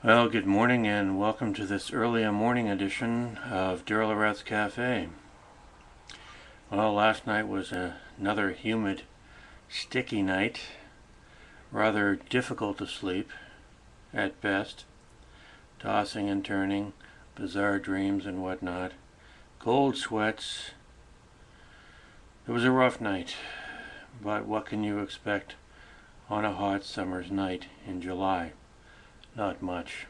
Well, good morning and welcome to this early morning edition of Daryllorette Cafe. Well, last night was another humid, sticky night. Rather difficult to sleep, at best. Tossing and turning, bizarre dreams and whatnot. Cold sweats. It was a rough night, but what can you expect on a hot summer's night in July? Not much.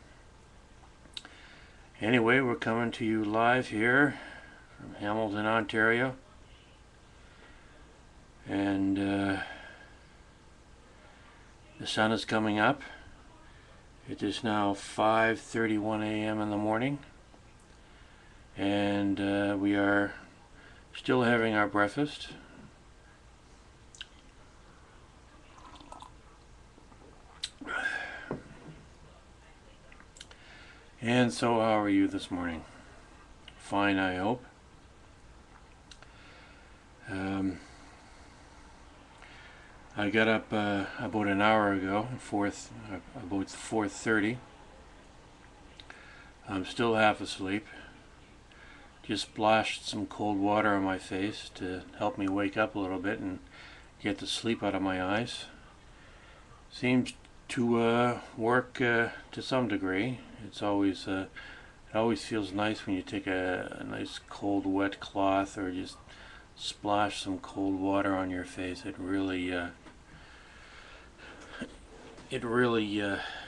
Anyway, we're coming to you live here from Hamilton, Ontario. And the sun is coming up. It is now 5:31 a.m. in the morning. And we are still having our breakfast. And so how are you this morning? Fine, I hope. I got up about an hour ago, about 4:30. I'm still half asleep. Just splashed some cold water on my face to help me wake up a little bit and get the sleep out of my eyes. Seems to work to some degree. It always feels nice when you take a nice cold wet cloth or just splash some cold water on your face. It really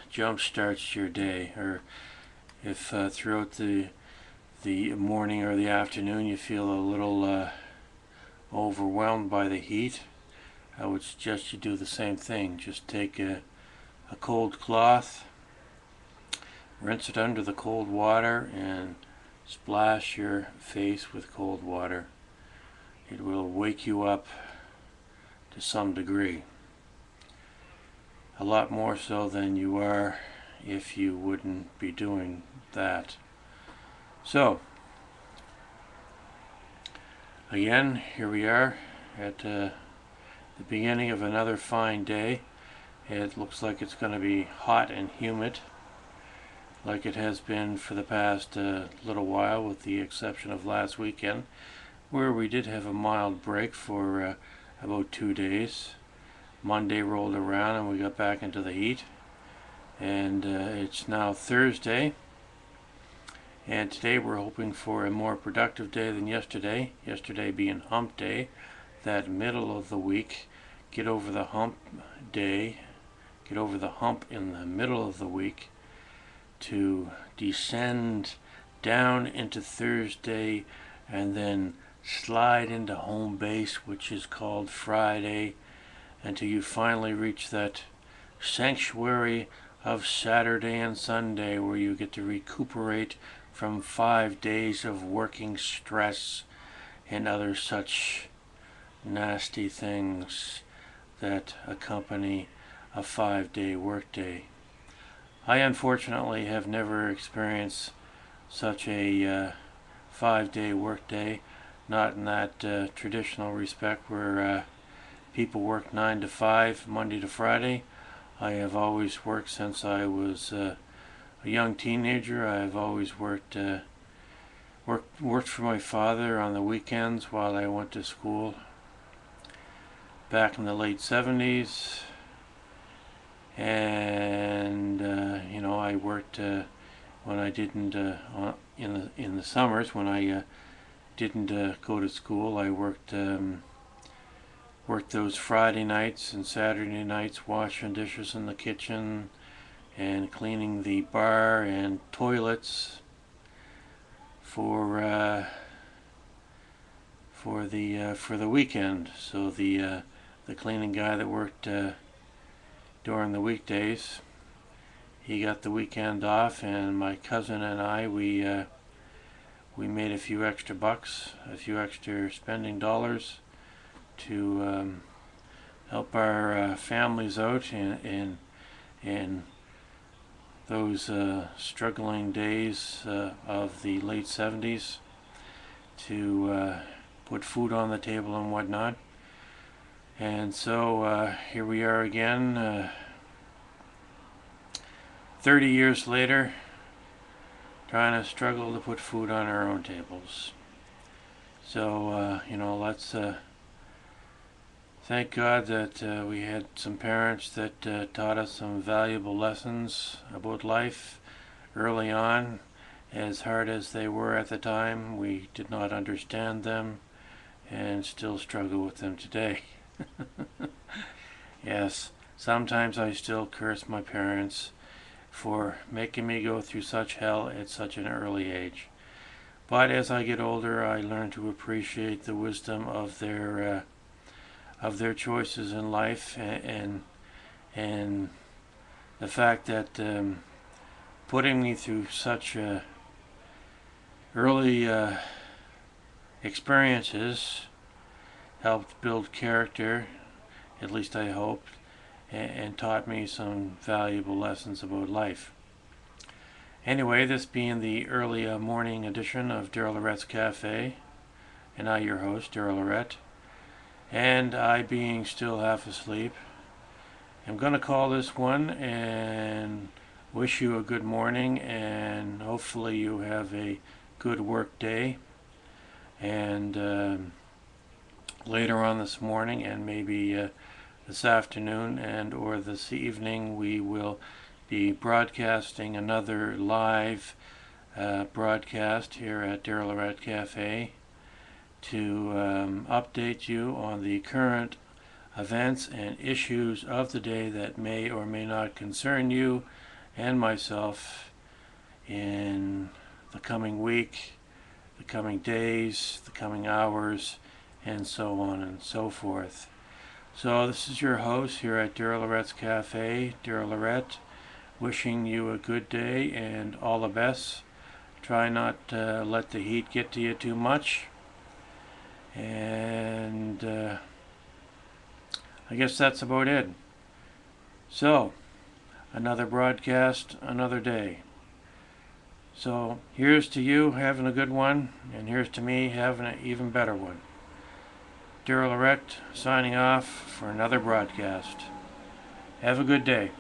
jump starts your day. Or if throughout the morning or the afternoon you feel a little overwhelmed by the heat, I would suggest you do the same thing. Just take a cold cloth, rinse it under the cold water, and splash your face with cold water. It will wake you up to some degree. A lot more so than you are if you wouldn't be doing that. So, again, here we are at the beginning of another fine day. It looks like it's going to be hot and humid, like it has been for the past little while, with the exception of last weekend, where we did have a mild break for about 2 days. Monday rolled around and we got back into the heat, and it's now Thursday, and today we're hoping for a more productive day than yesterday. Yesterday being hump day, that middle of the week. Get over the hump day, get over the hump in the middle of the week to descend down into Thursday and then slide into home base, which is called Friday, until you finally reach that sanctuary of Saturday and Sunday, where you get to recuperate from 5 days of working stress and other such nasty things that accompany a 5-day workday. I unfortunately have never experienced such a 5-day workday, not in that traditional respect where people work 9 to 5, Monday to Friday. I have always worked since I was a young teenager. I have always worked for my father on the weekends while I went to school back in the late 70s. And I worked when I didn't in the summers when I didn't go to school. I worked those Friday nights and Saturday nights, washing dishes in the kitchen and cleaning the bar and toilets for the weekend. So the cleaning guy that worked during the weekdays, he got the weekend off, and my cousin and I, we made a few extra bucks, a few extra spending dollars to help our families out in those struggling days of the late 70s, to put food on the table and whatnot. And so here we are again, 30 years later, trying to struggle to put food on our own tables. So, let's thank God that we had some parents that taught us some valuable lessons about life early on. As hard as they were at the time, we did not understand them and still struggle with them today. Yes, sometimes I still curse my parents for making me go through such hell at such an early age. But as I get older, I learn to appreciate the wisdom of their choices in life, and the fact that putting me through such early experiences helped build character, at least I hoped, and taught me some valuable lessons about life. Anyway, this being the early morning edition of Daryllorette's Cafe, and I, your host, Darylllorette, and I, being still half asleep, I'm going to call this one and wish you a good morning, and hopefully you have a good work day. And later on this morning, and maybe this afternoon and or this evening, we will be broadcasting another live broadcast here at Darylllorette Cafe to update you on the current events and issues of the day that may or may not concern you and myself in the coming week, the coming days, the coming hours, and so on and so forth. So this is your host here at Daryllorette's Cafe, Daryllorette, wishing you a good day and all the best. Try not to let the heat get to you too much. And I guess that's about it. So, another broadcast, another day. So, here's to you having a good one, and here's to me having an even better one. Darylllorette signing off for another broadcast. Have a good day.